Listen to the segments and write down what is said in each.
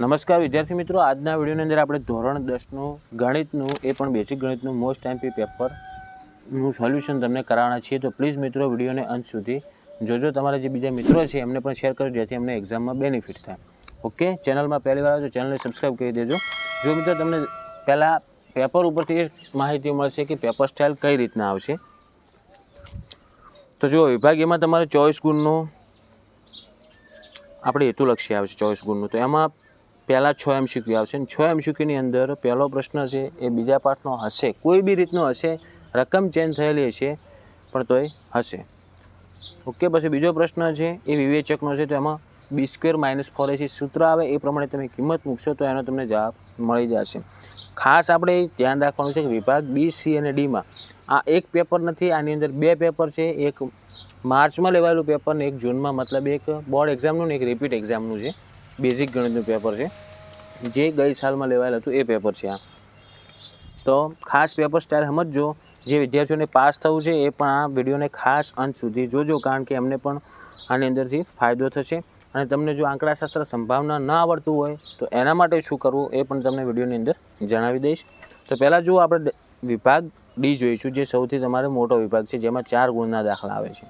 નમસ્કાર વિદ્યાર્થી મિત્રો, આજના વિડીયોની અંદર આપણે ધોરણ 10નું ગણિતનું એ પણ બેઝિક ગણિતનું મોસ્ટ એમપી પેપરનું સોલ્યુશન તમને કરાવવાના છીએ. તો પ્લીઝ મિત્રો વિડીયોને અંત સુધી જોજો. તમારા જે બીજા મિત્રો છે એમને પણ શેર કરજો જેથી અમને એક્ઝામમાં બેનિફિટ થાય. ઓકે, ચેનલમાં પહેલી વાર આવે તો ચેનલને સબસ્ક્રાઈબ કરી દેજો. જો મિત્રો તમને પહેલાં પેપર ઉપરથી માહિતી મળશે કે પેપર સ્ટાઇલ કઈ રીતના આવશે. તો જો વિભાગ એમાં તમારે 24 ગુણનું આપણે હેતુલક્ષી આવશે 24 ગુણનું. તો એમાં પહેલાં 6 MCQ આવશે અને 6 MCQની અંદર પહેલો પ્રશ્ન છે એ બીજા પાઠનો હશે, કોઈ બી રીતનો હશે, રકમ ચેન્જ થયેલી હશે પણ તોય હશે. ઓકે, પછી બીજો પ્રશ્ન છે એ વિવેચકનો છે. તો એમાં B² - 4AC સૂત્ર આવે એ પ્રમાણે તમે કિંમત મૂકશો તો એનો તમને જવાબ મળી જશે. ખાસ આપણે ધ્યાન રાખવાનું છે કે વિભાગ B, C અને Dમાં આ એક પેપર નથી, આની અંદર બે પેપર છે. એક માર્ચમાં લેવાયેલું પેપર ને એક જૂનમાં, મતલબ એક બોર્ડ એક્ઝામનું ને એક રિપીટ એક્ઝામનું છે. બેઝિક ગણિતનું પેપર છે જે ગઈ સાલમાં લેવાયેલું હતું એ પેપર છે આ. તો ખાસ પેપર સ્ટાઇલ સમજજો. જે વિદ્યાર્થીઓને પાસ થવું છે એ પણ આ વિડીયોને ખાસ અંત સુધી જોજો, કારણ કે એમને પણ આની અંદરથી ફાયદો થશે. અને તમને જો આંકડાશાસ્ત્ર સંભાવના ન આવડતું હોય તો એના માટે શું કરવું એ પણ તમને વિડીયોની અંદર જણાવી દઈશ. તો પહેલાં જો આપણે વિભાગ ડી જોઈશું, જે સૌથી તમારે મોટો વિભાગ છે, જેમાં 4 ગુણના દાખલા આવે છે.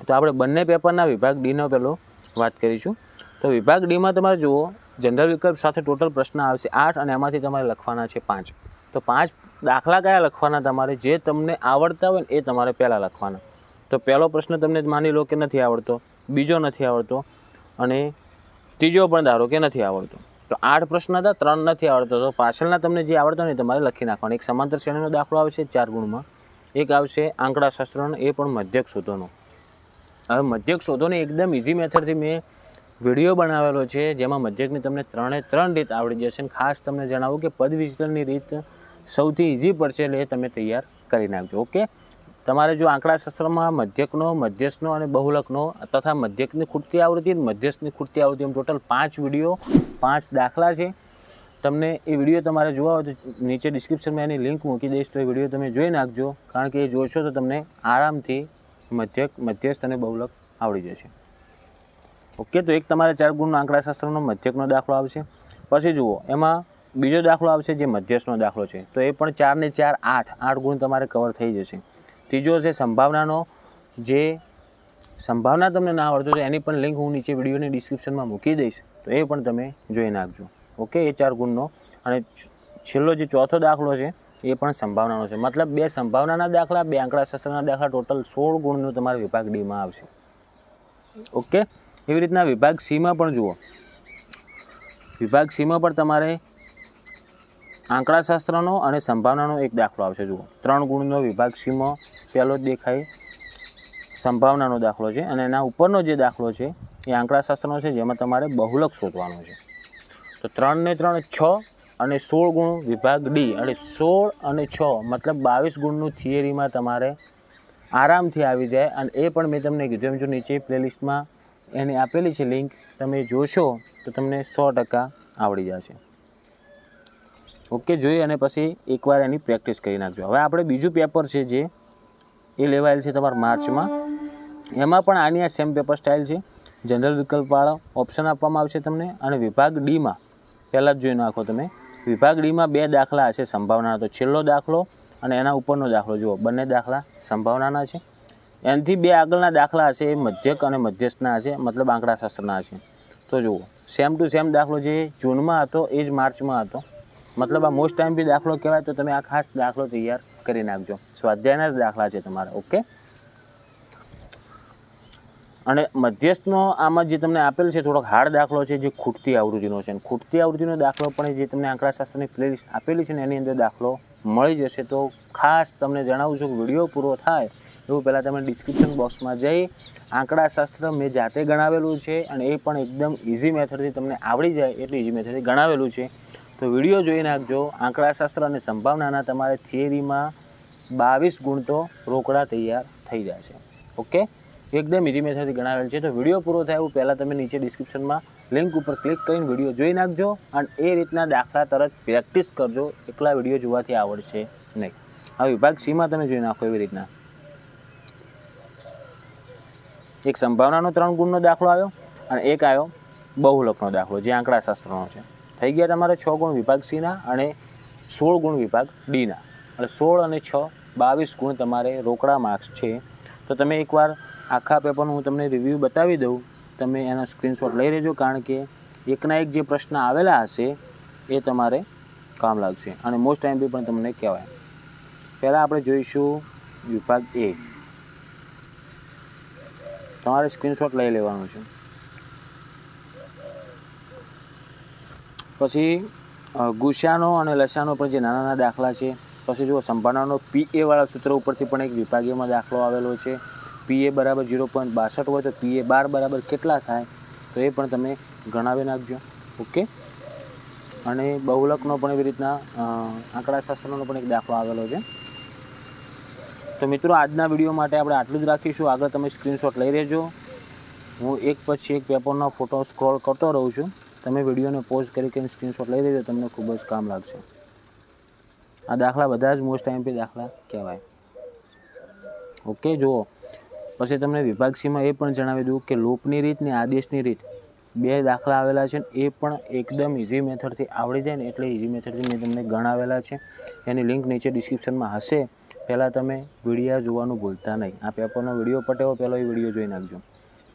તો આપણે બંને પેપરના વિભાગ ડીનો પહેલો વાત કરીશું. તો વિભાગ ડીમાં તમારે જુઓ, જનરલ વિકલ્પ સાથે ટોટલ પ્રશ્ન આવશે 8 અને એમાંથી તમારે લખવાના છે 5. તો 5 દાખલા કયા લખવાના? તમારે જે તમને આવડતા હોય ને એ તમારે પહેલાં લખવાના. તો પહેલો પ્રશ્ન તમને માની લો કે નથી આવડતો, બીજો નથી આવડતો અને ત્રીજો પણ ધારો કે નથી આવડતો. તો 8 પ્રશ્ન હતા, 3 નથી આવડતો. તો પાછળના તમને જે આવડતો ને તમારે લખી નાખવાનો. એક સમાંતર શ્રેણીનો દાખલો આવશે 4 ગુણમાં, એક આવશે આંકડાશાસ્ત્રનો એ પણ મધ્યક શોધોનો. હવે મધ્યક શોધોની એકદમ ઇઝી મેથડથી મેં વિડીયો બનાવેલો છે, જેમાં મધ્યકની તમને 3 રીત આવડી જશે. ખાસ તમને જણાવું કે પદ વિચલનની રીત સૌથી ઇઝી પડશે, એટલે એ તમે તૈયાર કરી નાખજો. ઓકે, તમારે જો આંકડાશાસ્ત્રમાં મધ્યકનો, મધ્યસ્થનો અને બહુલકનો તથા મધ્યકની ખૂટતી આવૃત્તિ, મધ્યસ્થની ખૂટતી આવૃત્તિ, એમ ટોટલ 5 વિડીયો 5 દાખલા છે. તમને એ વિડીયો તમારે જોવા હોય તો નીચે ડિસ્ક્રિપ્શનમાં એની લિંક મૂકી દઈશ, તો એ વિડીયો તમે જોઈ નાખજો, કારણ કે એ જોશો તો તમને આરામથી મધ્યક, મધ્યસ્થ અને બહુલક આવડી જશે. ઓકે, તો એક તમારે 4 ગુણનો આંકડાશાસ્ત્રનો મધ્યકનો દાખલો આવશે. પછી જુઓ, એમાં બીજો દાખલો આવશે જે મધ્યસ્થનો દાખલો છે. તો એ પણ 4 ને 4 8 ગુણ તમારે કવર થઈ જશે. ત્રીજો છે સંભાવનાનો. જે સંભાવના તમને ના આવડતું તો એની પણ લિંક હું નીચે વિડીયોની ડિસ્ક્રિપ્શનમાં મૂકી દઈશ, તો એ પણ તમે જોઈ નાખજો. ઓકે, એ 4 ગુણનો. અને છેલ્લો જે ચોથો દાખલો છે એ પણ સંભાવનાનો છે. મતલબ 2 સંભાવનાના દાખલા, 2 આંકડાશાસ્ત્રના દાખલા, ટોટલ 16 ગુણનું તમારે વિભાગ ડીમાં આવશે. ઓકે, એવી રીતના વિભાગ સીમાં પણ જુઓ. વિભાગ સીમાં પણ તમારે આંકડાશાસ્ત્રનો અને સંભાવનાનો એક દાખલો આવશે. જુઓ, 3 ગુણનો વિભાગ સીમાં પહેલો જ દેખાય સંભાવનાનો દાખલો છે, અને એના ઉપરનો જે દાખલો છે એ આંકડાશાસ્ત્રનો છે, જેમાં તમારે બહુલક શોધવાનો છે. તો 3 ને 3 6 અને 16 ગુણ વિભાગ ડી, અને 16 અને 6 મતલબ 22 ગુણનું થિયરીમાં તમારે આરામથી આવી જાય. અને એ પણ મેં તમને કીધું એમ, જો નીચે પ્લેલિસ્ટમાં એની આપેલી છે લિંક, તમે જોશો તો તમને 100% આવડી જશે. ઓકે, જોઈ અને પછી એકવાર એની પ્રેક્ટિસ કરી નાખજો. હવે આપણે બીજું પેપર છે જે એ લેવાયેલ છે તમારા માર્ચમાં. એમાં પણ આની આ સેમ પેપર સ્ટાઇલ છે. જનરલ વિકલ્પવાળા ઓપ્શન આપવામાં આવશે તમને. અને વિભાગ ડીમાં પહેલાં જ જોઈ નાખો તમે, વિભાગ ડીમાં 2 દાખલા હશે સંભાવનાના. તો છેલ્લો દાખલો અને એના ઉપરનો દાખલો જુઓ, બંને દાખલા સંભાવનાના છે. એનાથી 2 આગળના દાખલા હશે એ મધ્યક અને મધ્યસ્થના હશે, મતલબ આંકડાશાસ્ત્રના હશે. તો જુઓ, સેમ ટુ સેમ દાખલો જે જૂનમાં હતો એ જ માર્ચમાં હતો. મતલબ આ મોસ્ટ એમપી દાખલો કહેવાય. તો તમે આ ખાસ દાખલો તૈયાર કરી નાખજો. સ્વાધ્યાયના જ દાખલા છે તમારા. ઓકે, અને મધ્યસ્થનો આમાં જે તમને આપેલ છે થોડોક હાર્ડ દાખલો છે, જે ખૂટતી આવૃત્તિનો છે. ખૂટતી આવૃત્તિનો દાખલો પણ જે તમને આંકડાશાસ્ત્રની પ્લેલિસ્ટ આપેલી છે ને એની અંદર દાખલો મળી જશે. તો ખાસ તમને જણાવું છું કે વિડીયો પૂરો થાય એવું પહેલાં તમે ડિસ્ક્રિપ્શન બોક્સમાં જઈ આંકડાશાસ્ત્ર મેં જાતે ગણાવેલું છે, અને એ પણ એકદમ ઇઝી મેથડથી તમને આવડી જાય એટલી ઇઝી મેથડથી ગણાવેલું છે. તો વિડીયો જોઈ નાખજો. આંકડાશાસ્ત્ર અને સંભાવનાના તમારે થિયરીમાં 22 ગુણ તો રોકડા તૈયાર થઈ જશે. ઓકે, એકદમ ઇઝી મેથડથી ગણાવેલ છે. તો વિડીયો પૂરો થાય એવું પહેલાં તમે નીચે ડિસ્ક્રિપ્શનમાં લિંક ઉપર ક્લિક કરીને વિડીયો જોઈ નાખજો, અને એ રીતના દાખલા તરત પ્રેક્ટિસ કરજો. એકલા વિડીયો જોવાથી આવડશે નહીં. હવે વિભાગ સીમાં તમે જોઈ નાખો એવી રીતના. એક સંભાવનાનો 3 ગુણનો દાખલો આવ્યો અને એક આવ્યો બહુલકનો દાખલો જે આંકડાશાસ્ત્રનો છે. થઈ ગયા તમારે 6 ગુણ વિભાગ સીના અને 16 ગુણ વિભાગ ડીના. એટલે 16 અને 6 22 ગુણ તમારે રોકડા માર્ક્સ છે. તો તમે એકવાર આખા પેપરનું હું તમને રિવ્યૂ બતાવી દઉં, તમે એના સ્ક્રીનશોટ લઈ લેજો, કારણ કે એકના એક જે પ્રશ્ન આવેલા હશે એ તમારે કામ લાગશે અને મોસ્ટ ટાઈમ પણ તમને કહેવાય. પહેલાં આપણે જોઈશું વિભાગ એ. તમારે સ્ક્રીનશોટ લઈ લેવાનું છે. પછી ગુસાનો અને લસાનો પણ જે નાના નાના દાખલા છે. પછી જુઓ સંભાવનાનો PA વાળા સૂત્ર ઉપરથી પણ એક વિભાગીયમાં દાખલો આવેલો છે. PA બરાબર 0.62 હોય તો PA 12 બરાબર કેટલા થાય, તો એ પણ તમે ગણાવી નાખજો. ઓકે. અને બહુલકનો પણ એવી રીતના આંકડાશાસ્ત્રનો પણ એક દાખલો આવેલો છે. તો મિત્રો આજના વિડીયો માટે આપણે આટલું જ રાખીશું. આગળ તમે સ્ક્રીનશોટ લઈ લેજો. હું એક પછી એક પેપરનો ફોટો સ્ક્રોલ કરતો રહું છું. તમે વિડીયોને પોઝ કરીને સ્ક્રીનશોટ લઈ લેજો, તમને ખૂબ જ કામ લાગશે. આ દાખલા બધા જ મોસ્ટ MP દાખલા કહેવાય. ઓકે. જુઓ, પછી તમને વિભાગ સીમાં એ પણ જણાવી દઉં કે લોપની રીત ને આદેશની રીત 2 દાખલા આવેલા છે. એ પણ એકદમ ઇઝી મેથડથી આવડી જાય ને એટલે ઇઝી મેથડથી મેં તમને ગણાવેલા છે. એની લિંક નીચે ડિસ્ક્રિપ્શનમાં હશે. પહેલાં તમે વિડીયો જોવાનું ભૂલતા નહીં. આ પેપરનો વિડીયો પટેવો પહેલો એ વિડીયો જોઈ નાખજો.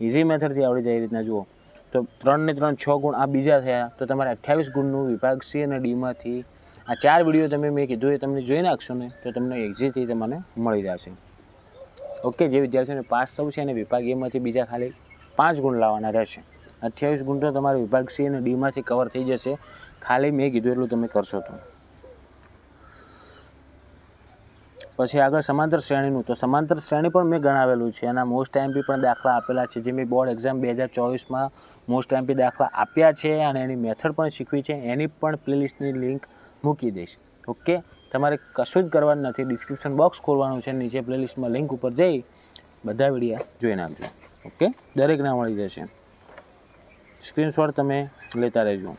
ઇઝી મેથડથી આવડી જાય એ રીતના. જુઓ તો 3 ને 3 6 ગુણ આ બીજા થયા, તો તમારે 28 ગુણનું વિભાગ સી અને ડીમાંથી આ 4 વિડીયો તમે મેં કીધું એ તમને જોઈ નાખશો ને તો તમને એક્ઝેક્ટલી તમને મળી જશે. ઓકે. જે વિદ્યાર્થીઓને પાસ થવું છે અને વિભાગ એમાંથી બીજા ખાલી 5 ગુણ લાવવાના રહેશે. 28 ગુણ તો તમારે વિભાગ સી અને ડીમાંથી કવર થઈ જશે. ખાલી મેં કીધું એટલું તમે કરશો તો. પછી આગળ સમાંતર શ્રેણીનું. તો સમાંતર શ્રેણી પણ મેં ગણાવેલું છે. એના મોસ્ટ MP પણ દાખલા આપેલા છે, જે મેં બોર્ડ એક્ઝામ 2024માં મોસ્ટ MP દાખલા આપ્યા છે અને એની મેથડ પણ શીખવી છે. એની પણ પ્લેલિસ્ટની લિંક મૂકી દઈશ. ઓકે. તમારે કશું જ કરવાનું નથી. ડિસ્ક્રિપ્શન બોક્સ ખોલવાનું છે, નીચે પ્લેલિસ્ટમાં લિંક ઉપર જઈ બધા વિડીયો જોઈ નાખજો. ઓકે. દરેકને મળી જશે. સ્ક્રીનશોટ તમે લેતા રહેજો.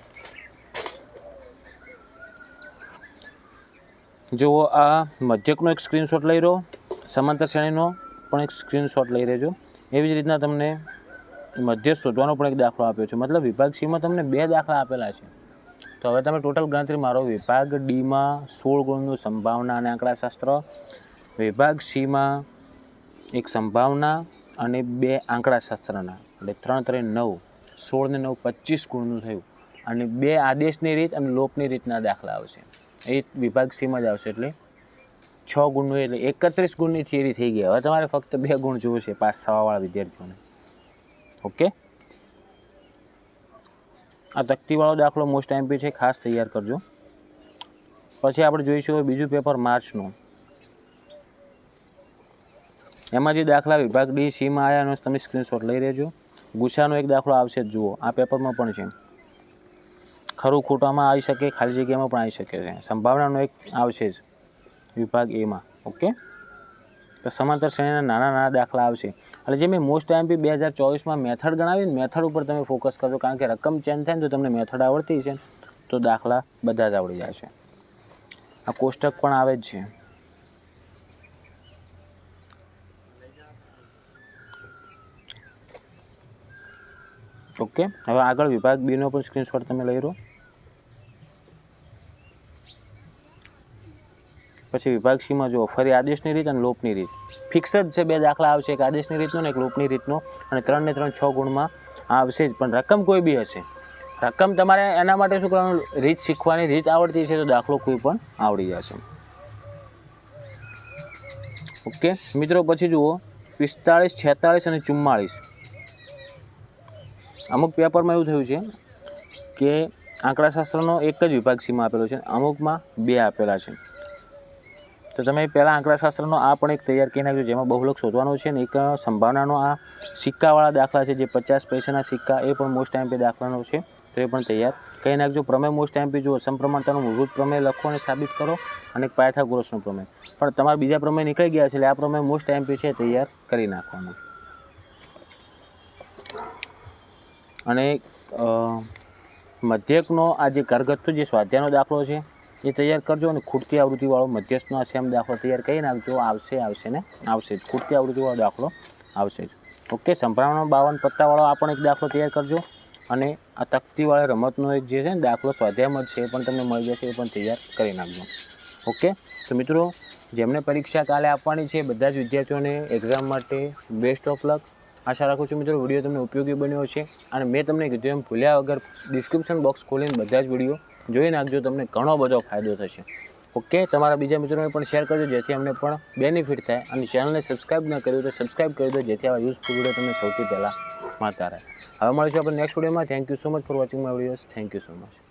જુઓ, આ મધ્યકનો એક સ્ક્રીનશોટ લઈ રહ્યો, સમાંતર શ્રેણીનો પણ એક સ્ક્રીનશોટ લઈ રહેજો. એવી જ રીતના તમને મધ્ય શોધવાનો પણ એક દાખલો આપ્યો છે. મતલબ વિભાગ સીમાં તમને 2 દાખલા આપેલા છે. તો હવે તમે ટોટલ ગણતરી મારો. વિભાગ ડીમાં 16 ગુણનું સંભાવના અને આંકડાશાસ્ત્ર, વિભાગ સીમાં એક સંભાવના અને 2 આંકડાશાસ્ત્રના, એટલે 3 3 9, 16 ને 9 25 ગુણનું થયું. અને 2 આદેશની રીત અને લોપની રીતના દાખલા આવશે. એ વિભાગ સીમાં જ આવશે. એટલે 6 ગુણનું, એટલે 31 ગુણની થિયરી થઈ ગઈ. હવે તમારે ફક્ત 2 ગુણ જોશે પાસ થવાવાળા વિદ્યાર્થીઓને. ઓકે. આ તકતીવાળો દાખલો મોસ્ટ MP છે, ખાસ તૈયાર કરજો. પછી આપણે જોઈશું બીજું પેપર માર્ચનું. એમાં જે દાખલા વિભાગ ડી સીમાં આવ્યા એનો તમે સ્ક્રીનશોટ લઈ લેજો. ગુસાનો એક દાખલો આવશે જ. જુઓ, આ પેપરમાં પણ છે. ખરું ખોટામાં આવી શકે, ખાલી જગ્યામાં પણ આવી શકે છે. સંભાવનાનો એક આવશે જ વિભાગ એમાં. ઓકે. તો સમાંતર શ્રેણીના નાના નાના દાખલા આવશે. એટલે જે મેં મોસ્ટ MP 2024માં મેથડ ગણાવી, મેથડ ઉપર તમે ફોકસ કરજો, કારણ કે રકમ ચેન્જ થાય ને તો તમને મેથડ આવડતી છે તો દાખલા બધા જ આવડી જશે. આ કોષ્ટક પણ આવે જ છે. ઓકે. હવે આગળ વિભાગ બીનો પણ સ્ક્રીનશોટ તમે લઈ લો. પછી વિભાગ સીમાં જુઓ, ફરી આદેશની રીત અને લોપની રીત ફિક્સ જ છે. 2 દાખલા આવશે, એક આદેશની રીતનો ને એક લોપની રીતનો, અને 3 ને 3 6 ગુણમાં આવશે જ. પણ રકમ કોઈ બી હશે. રકમ તમારે એના માટે શું કરવાનું, રીત શીખવાની. રીત આવડતી છે તો દાખલો કોઈ પણ આવડી જશે. ઓકે મિત્રો. પછી જુઓ 45, 46 અને 44. અમુક પેપરમાં એવું થયું છે કે આંકડાશાસ્ત્રનો એક જ વિભાગ સીમાં આપેલો છે, અમુકમાં 2 આપેલા છે. તો તમે પહેલાં આંકડાશાસ્ત્રનો આ પણ એક તૈયાર કરી નાખજો, જેમાં બહુલક શોધવાનો છે ને એક સંભાવનાનો આ સિક્કાવાળા દાખલા છે, જે 50 પૈસાના સિક્કા, એ પણ મોસ્ટ MP દાખલાનો છે. તો એ પણ તૈયાર કરી નાખજો. પ્રમેય મોસ્ટ MP જુઓ, સમપ્રમાણતાનું મૂળભૂત પ્રમેય લખો અને સાબિત કરો, અને એક પાયથાગોરસનો પ્રમેય. પણ તમારા બીજા પ્રમેય નીકળી ગયા છે, એટલે આ પ્રમેય મોસ્ટ MP છે, તૈયાર કરી નાખવાનું. અને મધ્યકનો આ જે ઘરગથ્થુ જે સ્વાધ્યાયનો દાખલો છે એ તૈયાર કરજો. અને ખૂટતી આવૃત્તિવાળો મધ્યસ્થનો આ સેમ દાખલો તૈયાર કરી નાખજો. આવશે ને આવશે જ. ખૂટતી આવૃત્તિવાળો દાખલો આવશે જ. ઓકે. સંભાવના 52 પત્તાવાળો આ પણ એક દાખલો તૈયાર કરજો. અને આ તકતીવાળા રમતનો એક જે છે ને દાખલો સ્વાધ્યાયમાં જ છે એ પણ તમને મળી જશે, એ પણ તૈયાર કરી નાખજો. ઓકે, તો મિત્રો જેમને પરીક્ષા કાલે આપવાની છે બધા જ વિદ્યાર્થીઓને એક્ઝામ માટે બેસ્ટ ઓફ લક. આશા રાખું છું મિત્રો વિડીયો તમને ઉપયોગી બન્યો છે, અને મેં તમને કીધું એમ ભૂલ્યા વગર ડિસ્ક્રિપ્શન બોક્સ ખોલીને બધા જ વિડીયો જોઈ નાખજો, તમને ઘણો બધો ફાયદો થશે. ઓકે, તમારા બીજા મિત્રોને પણ શેર કરજો જેથી અમને પણ બેનિફિટ થાય, અને ચેનલને સબસ્ક્રાઈબ ન કર્યું તો સબસ્ક્રાઈબ કરી દો જેથી આવા યુઝફુલ વિડીયો તમને સૌથી પહેલાં મળતા રહે. હવે મળીશું આપણે નેક્સ્ટ વિડીયોમાં. Thank you so much for watching my videos. Thank you so much.